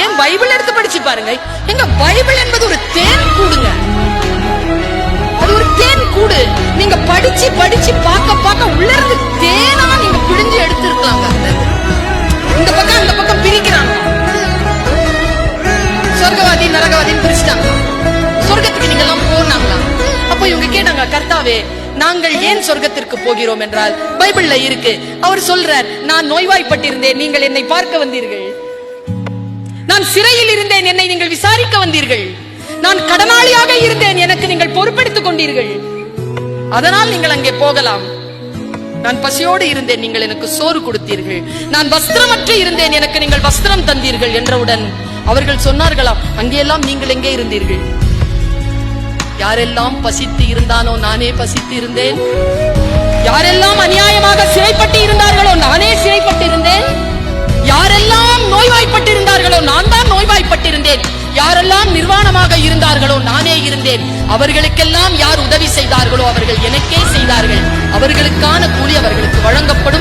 ஏன் பைபிள் எடுத்து படிச்சு பாருங்க. எங்க பைபிள் என்பது ஒரு தேன் கூடுங்க. அது ஒரு தேன் கூடு. நீங்க படிச்சு படிச்சு பார்க்க உள்ள இருந்து தேனா நீங்க பிழிஞ்சு எடுத்திருக்கலாங்க. இந்த பக்கம் அந்த பக்கம் பிரிக்கிறாங்க. சொர்க்கவாதி நரகவாதின்னு பிரிச்சுட்டாங்க. சொர்க்கத்துக்கு நீங்க எல்லாம் போனாங்களா? அப்ப இவங்க கேட்டாங்க, கர்த்தாவே நாங்கள் ஏன் சொர்க்கத்திற்கு போகிறோம் என்றால் பைபிள்ல இருக்கு. அவர் சொல்றார், நான் நோய்வாய்ப்பட்டிருந்தேன், நீங்கள் என்னை பார்க்க வந்தீர்கள். நான் சிறையில் இருந்தேன், என்னை நீங்கள் விசாரிக்க வந்தீர்கள். நான் கடனாளியாக இருந்தேன், எனக்கு நீங்கள் பொறுப்பெடுத்துக் கொண்டீர்கள். அதனால் நீங்கள் அங்கே போகலாம். நான் பசியோடு இருந்தேன், நீங்கள் எனக்கு சோறு கொடுத்தீர்கள். நான் வஸ்திரமற்று இருந்தேன், எனக்கு நீங்கள் வஸ்திரம் தந்தீர்கள் என்றவுடன் அவர்கள் சொன்னார்களாம், அங்கெல்லாம் நீங்கள் எங்கே இருந்தீர்கள்? யாரெல்லாம் பசித்து இருந்தானோ நானே பசித்து இருந்தேன். யாரெல்லாம் அநியாயமாக சிறைப்பட்டு இருந்தார்களோ நானே சிறைப்பட்டு இருந்தேன். யாரெல்லாம் நோய்வாய்ப்பட்டிருந்தார்களோ நான் தான் நோய்வாய்ப்பட்டிருந்தேன். யாரெல்லாம் நிர்வாணமாக இருந்தார்களோ நானே இருந்தேன். அவர்களுக்கெல்லாம் யார் உதவி செய்தார்களோ அவர்கள் எனக்கே செய்தார்கள். அவர்களுக்கான கூலி அவர்களுக்கு வழங்கப்படும்.